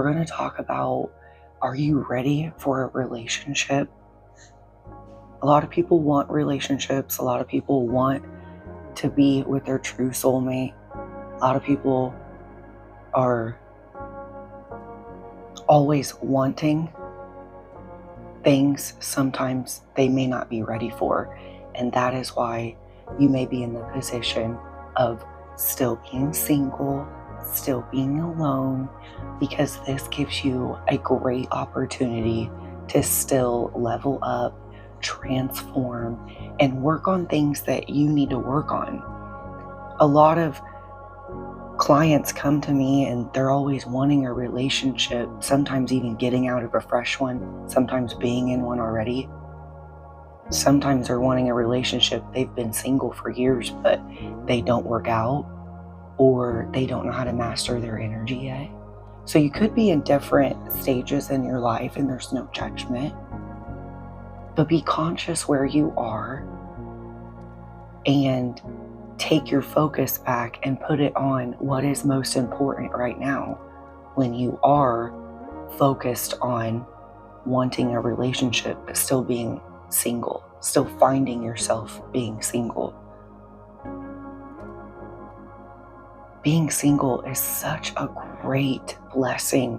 we're going to talk about, are you ready for a relationship? A lot of people want relationships. A lot of people want to be with their true soulmate. A lot of people are always wanting things sometimes they may not be ready for. And that is why you may be in the position of still being single, still being alone, because this gives you a great opportunity to still level up, transform, and work on things that you need to work on. A lot of clients come to me and they're always wanting a relationship, sometimes even getting out of a fresh one, sometimes being in one already. Sometimes they're wanting a relationship, they've been single for years, but they don't work out, or they don't know how to master their energy yet. So you could be in different stages in your life, and there's no judgment. But be conscious where you are and take your focus back and put it on what is most important right now. When you are focused on wanting a relationship but still being single, still finding yourself being single. Being single is such a great blessing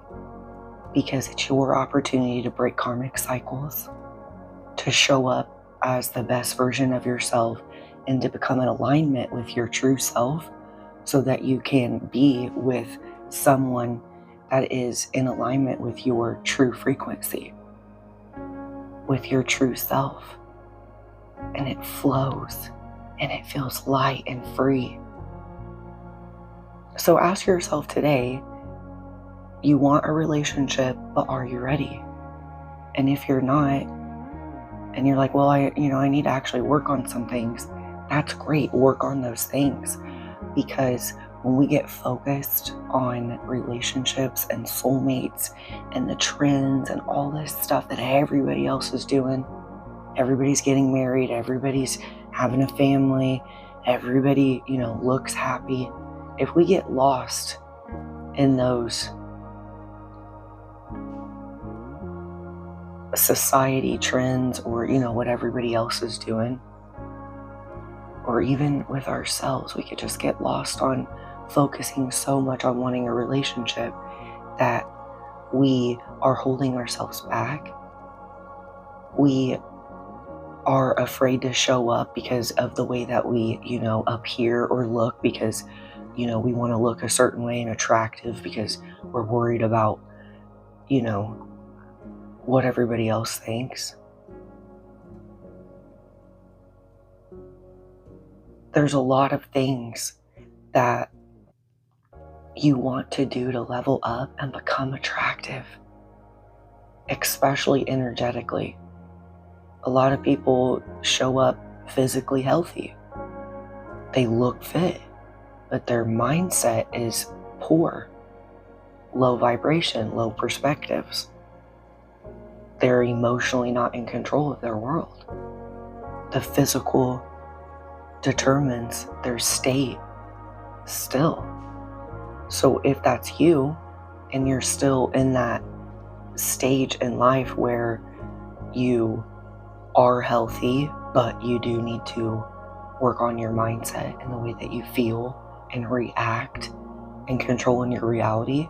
because it's your opportunity to break karmic cycles, to show up as the best version of yourself, and to become in alignment with your true self so that you can be with someone that is in alignment with your true frequency, with your true self. And it flows and it feels light and free. So ask yourself today, you want a relationship, but are you ready? And if you're not, and you're like, well, I need to actually work on some things, that's great. Work on those things, because when we get focused on relationships and soulmates and the trends and all this stuff that everybody else is doing, everybody's getting married, everybody's having a family, everybody, looks happy. If we get lost in those society trends or, what everybody else is doing, or even with ourselves, we could just get lost on focusing so much on wanting a relationship that we are holding ourselves back. We are afraid to show up because of the way that we, appear or look, because, we want to look a certain way and attractive because we're worried about, what everybody else thinks. There's a lot of things that you want to do to level up and become attractive, especially energetically. A lot of people show up physically healthy. They look fit, but their mindset is poor, low vibration, low perspectives. They're emotionally not in control of their world. The physical determines their state still. So if that's you and you're still in that stage in life where you are healthy, but you do need to work on your mindset and the way that you feel and react and control in your reality,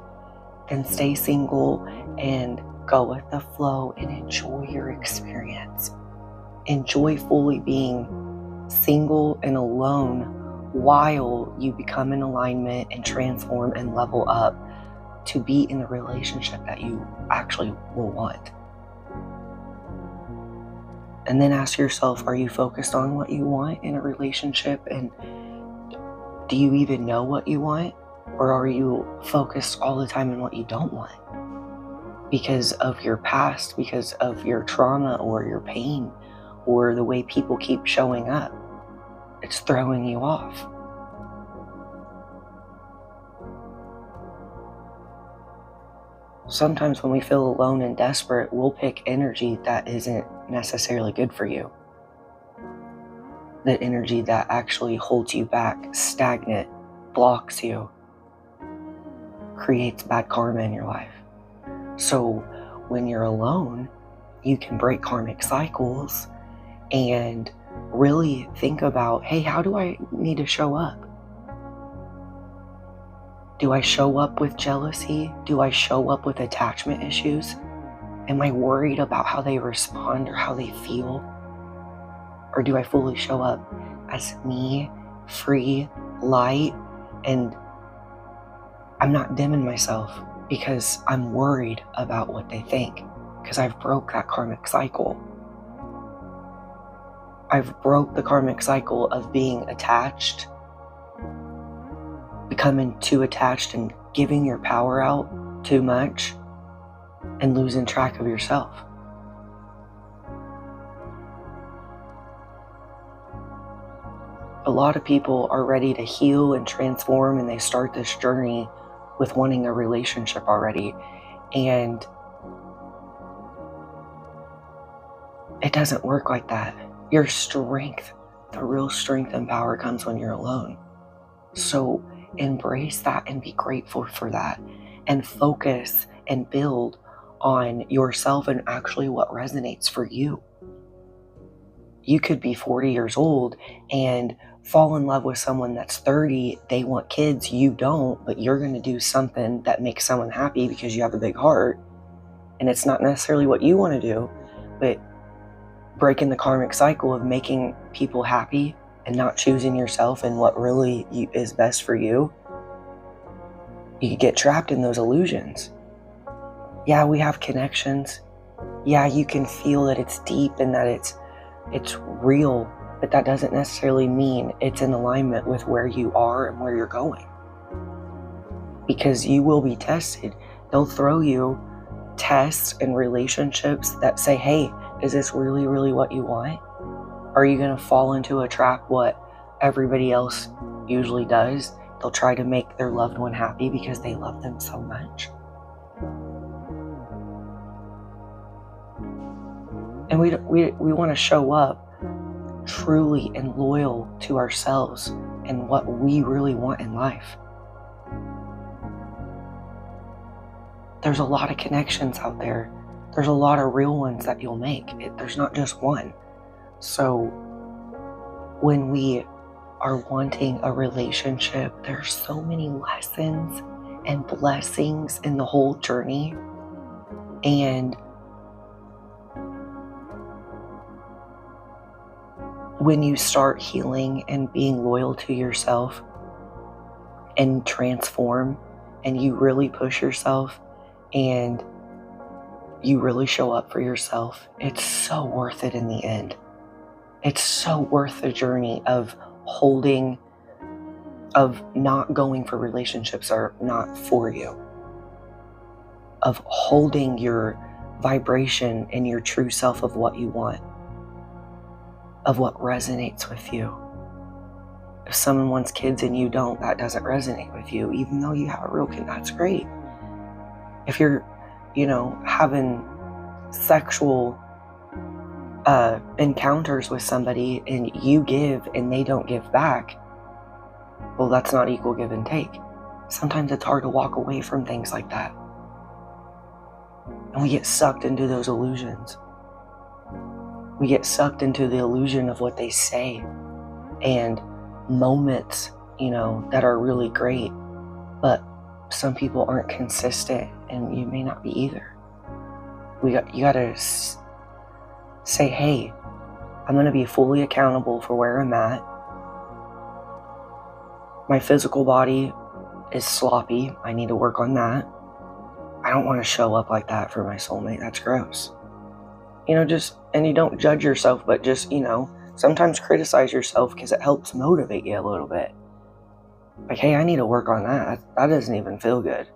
then stay single and go with the flow and enjoy your experience. Enjoy fully being single and alone while you become in alignment and transform and level up to be in the relationship that you actually will want. And then ask yourself, are you focused on what you want in a relationship? And do you even know what you want? Or are you focused all the time on what you don't want? Because of your past, because of your trauma or your pain, or the way people keep showing up. It's throwing you off. Sometimes when we feel alone and desperate, we'll pick energy that isn't necessarily good for you. The energy that actually holds you back, stagnant, blocks you, creates bad karma in your life. So when you're alone, you can break karmic cycles and really think about, hey, how do I need to show up? Do I show up with jealousy? Do I show up with attachment issues? Am I worried about how they respond or how they feel? Or do I fully show up as me, free, light, and I'm not dimming myself because I'm worried about what they think, because I've broke that karmic cycle. I've broke the karmic cycle of being attached, becoming too attached and giving your power out too much and losing track of yourself. A lot of people are ready to heal and transform, and they start this journey with wanting a relationship already. And it doesn't work like that. Your strength, the real strength and power comes when you're alone. So embrace that and be grateful for that, and focus and build on yourself and actually what resonates for you. You could be 40 years old and fall in love with someone that's 30. They want kids, you don't, but you're going to do something that makes someone happy because you have a big heart. And it's not necessarily what you want to do, but breaking the karmic cycle of making people happy and not choosing yourself and what really is best for you, you get trapped in those illusions. Yeah, we have connections. Yeah, you can feel that it's deep and that it's real, but that doesn't necessarily mean it's in alignment with where you are and where you're going. Because you will be tested. They'll throw you tests and relationships that say, hey, is this really, really what you want? Are you going to fall into a trap what everybody else usually does? They'll try to make their loved one happy because they love them so much. And we want to show up truly and loyal to ourselves and what we really want in life. There's a lot of connections out there. There's a lot of real ones that you'll make. There's not just one. So when we are wanting a relationship, there's so many lessons and blessings in the whole journey. And when you start healing and being loyal to yourself and transform, and you really push yourself and you really show up for yourself, it's so worth it in the end. It's so worth the journey of not going for relationships are not for you, of holding your vibration and your true self of what you want, of what resonates with you. If someone wants kids and you don't, that doesn't resonate with you, even though you have a real kid, that's great. If you're, having sexual encounters with somebody and you give and they don't give back, well, that's not equal give and take. Sometimes it's hard to walk away from things like that. And we get sucked into those illusions. We get sucked into the illusion of what they say and moments, that are really great, but some people aren't consistent, and you may not be either. You gotta say, hey, I'm gonna be fully accountable for where I'm at. My physical body is sloppy. I need to work on that. I don't want to show up like that for my soulmate. That's gross. And you don't judge yourself, but just, sometimes criticize yourself because it helps motivate you a little bit. Like, hey, I need to work on that. That doesn't even feel good.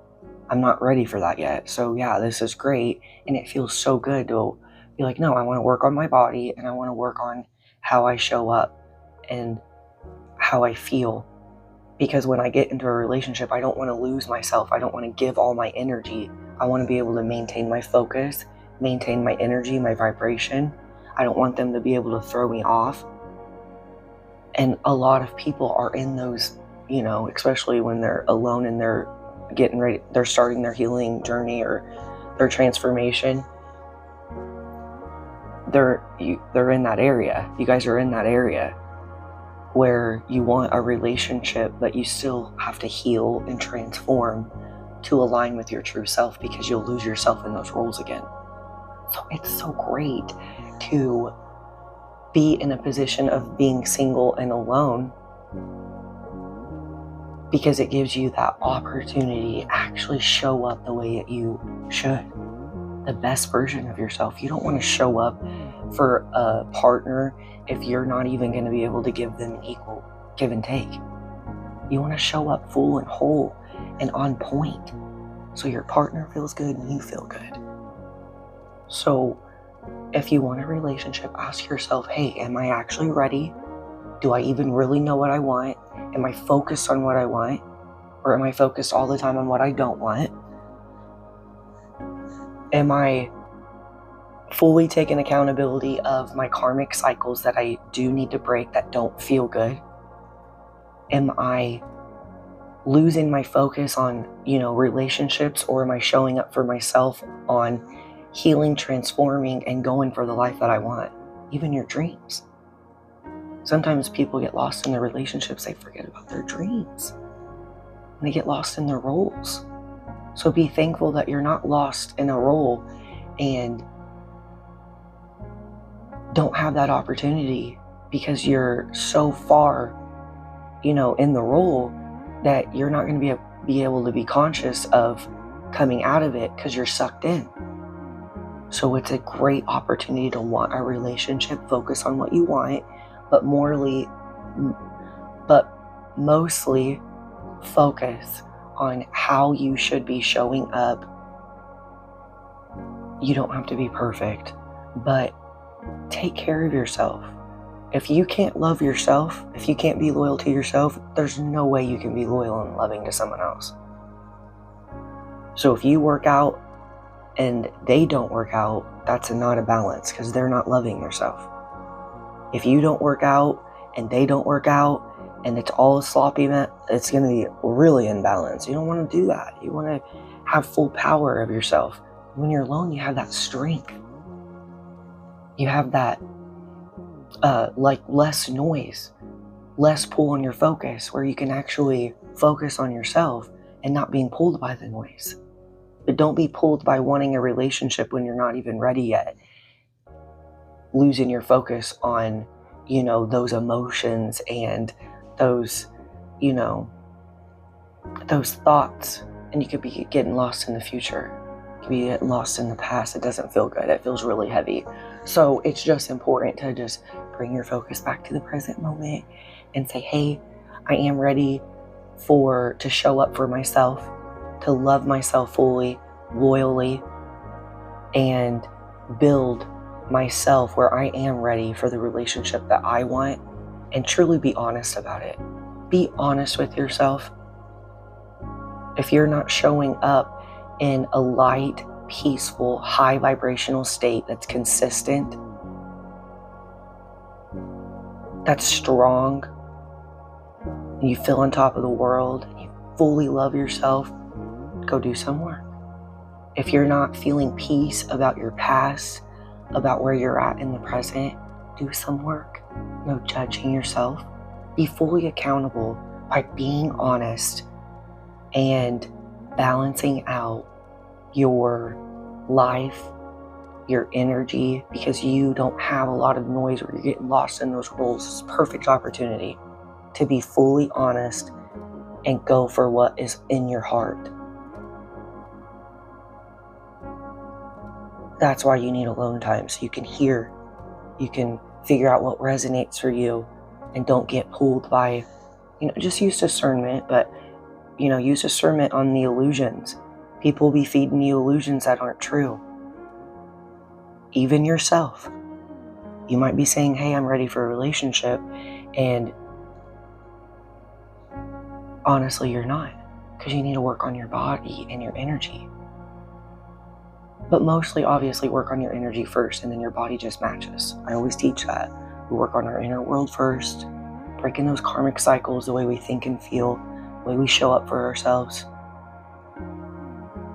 I'm not ready for that yet. So yeah, this is great. And it feels so good to be like, no, I want to work on my body and I want to work on how I show up and how I feel. Because when I get into a relationship, I don't want to lose myself. I don't want to give all my energy. I want to be able to maintain my focus, maintain my energy, my vibration. I don't want them to be able to throw me off. And a lot of people are in those, especially when they're alone and they're getting ready, they're starting their healing journey or their transformation, they're in that area. You guys are in that area where you want a relationship, but you still have to heal and transform to align with your true self, because you'll lose yourself in those roles again. So it's so great to be in a position of being single and alone, because it gives you that opportunity to actually show up the way that you should, the best version of yourself. You don't want to show up for a partner if you're not even going to be able to give them equal give and take. You want to show up full and whole and on point, so your partner feels good and you feel good. So if you want a relationship, ask yourself, hey, am I actually ready? Do I even really know what I want? Am I focused on what I want? Or am I focused all the time on what I don't want? Am I fully taking accountability of my karmic cycles that I do need to break that don't feel good? Am I losing my focus on, relationships, or am I showing up for myself on healing, transforming, and going for the life that I want? Even your dreams. Sometimes people get lost in their relationships, they forget about their dreams. And they get lost in their roles. So be thankful that you're not lost in a role and don't have that opportunity, because you're so far, in the role that you're not going to be able to be conscious of coming out of it, because you're sucked in. So it's a great opportunity to want a relationship, focus on what you want, but mostly focus on how you should be showing up. You don't have to be perfect, but take care of yourself. If you can't love yourself, if you can't be loyal to yourself, there's no way you can be loyal and loving to someone else. So if you work out and they don't work out, that's not a balance, because they're not loving yourself. If you don't work out and they don't work out and it's all a sloppy mess, it's going to be really imbalanced. You don't want to do that. You want to have full power of yourself. When you're alone, you have that strength. You have that less noise, less pull on your focus, where you can actually focus on yourself and not being pulled by the noise. But don't be pulled by wanting a relationship when you're not even ready yet. Losing your focus on, those emotions and those, those thoughts. And you could be getting lost in the future. You could be getting lost in the past. It doesn't feel good. It feels really heavy. So it's just important to just bring your focus back to the present moment and say, hey, I am ready to show up for myself, to love myself fully, loyally, and build myself where I am ready for the relationship that I want, and truly be honest about it. Be honest with yourself. If you're not showing up in a light, peaceful, high vibrational state that's consistent, that's strong, and you feel on top of the world, and you fully love yourself, go do some work. If you're not feeling peace about your past, about where you're at in the present, do some work. No judging yourself. Be fully accountable by being honest and balancing out your life, your energy, because you don't have a lot of noise or you're getting lost in those roles. It's a perfect opportunity to be fully honest and go for what is in your heart. That's why you need alone time, so you can hear, you can figure out what resonates for you, and don't get pulled by, just use discernment, but, use discernment on the illusions. People will be feeding you illusions that aren't true. Even yourself. You might be saying, hey, I'm ready for a relationship, and honestly, you're not, because you need to work on your body and your energy. But mostly, obviously, work on your energy first, and then your body just matches. I always teach that. We work on our inner world first, breaking those karmic cycles, the way we think and feel, the way we show up for ourselves.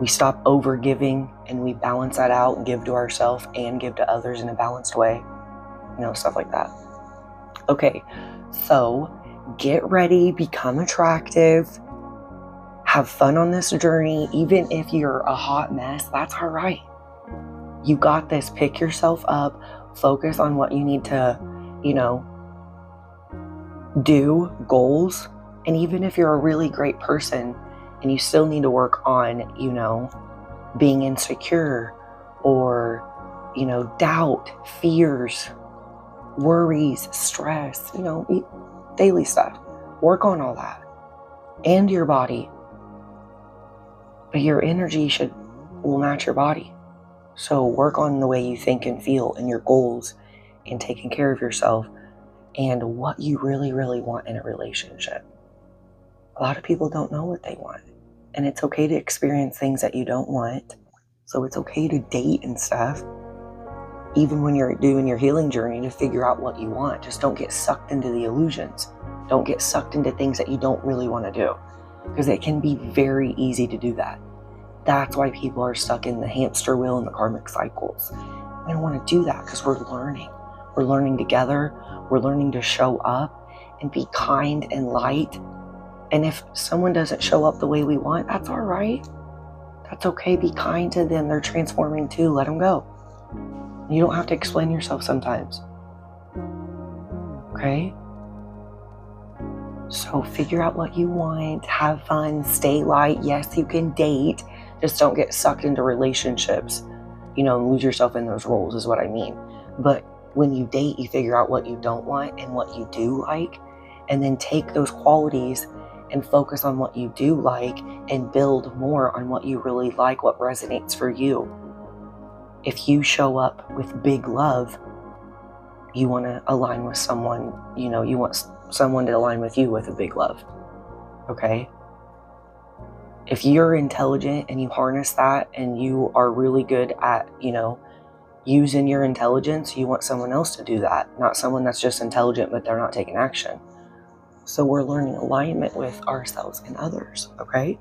We stop over giving and we balance that out and give to ourselves and give to others in a balanced way. Stuff like that. Okay, so get ready, become attractive, have fun on this journey. Even if you're a hot mess, that's all right. You got this. Pick yourself up, focus on what you need to, do, goals. And even if you're a really great person and you still need to work on, being insecure or, doubt, fears, worries, stress, daily stuff. Work on all that and your body. But your energy will match your body. So work on the way you think and feel and your goals and taking care of yourself and what you really, really want in a relationship. A lot of people don't know what they want. And it's okay to experience things that you don't want. So it's okay to date and stuff. Even when you're doing your healing journey, to figure out what you want. Just don't get sucked into the illusions. Don't get sucked into things that you don't really want to do. Because it can be very easy to do that. That's why people are stuck in the hamster wheel and the karmic cycles. We don't want to do that because we're learning. We're learning together. We're learning to show up and be kind and light. And if someone doesn't show up the way we want, that's all right. That's okay. Be kind to them. They're transforming too. Let them go. You don't have to explain yourself sometimes. Okay? So figure out what you want. Have fun. Stay light. Yes, you can date. Just don't get sucked into relationships, and lose yourself in those roles is what I mean. But when you date, you figure out what you don't want and what you do like, and then take those qualities and focus on what you do like and build more on what you really like, what resonates for you. If you show up with big love, you want to align with someone, you want someone to align with you with a big love. Okay? If you're intelligent and you harness that and you are really good at, using your intelligence, you want someone else to do that, not someone that's just intelligent but they're not taking action. So we're learning alignment with ourselves and others, okay?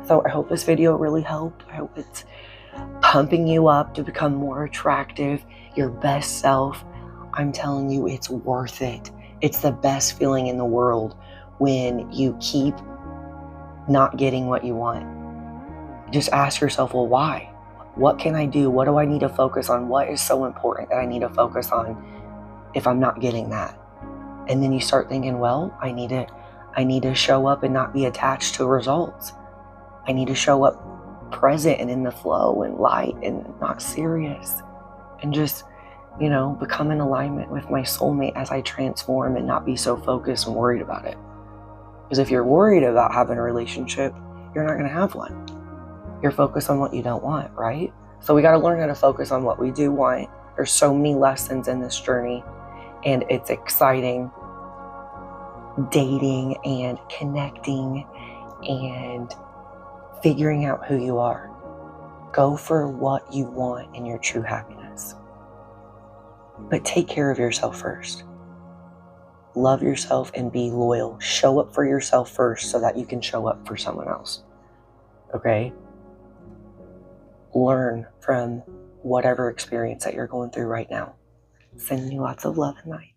So I hope this video really helped. I hope it's pumping you up to become more attractive, your best self. I'm telling you, it's worth it. It's the best feeling in the world when you keep not getting what you want. Just ask yourself, well, why? What can I do? What do I need to focus on? What is so important that I need to focus on if I'm not getting that? And then you start thinking, well, I need to show up and not be attached to results. I need to show up present and in the flow and light and not serious. And just, become in alignment with my soulmate as I transform and not be so focused and worried about it. Because if you're worried about having a relationship, you're not going to have one. You're focused on what you don't want, right? So we got to learn how to focus on what we do want. There's so many lessons in this journey, and it's exciting. Dating and connecting and figuring out who you are. Go for what you want in your true happiness. But take care of yourself first. Love yourself and be loyal. Show up for yourself first so that you can show up for someone else. Okay? Learn from whatever experience that you're going through right now. Sending you lots of love and light.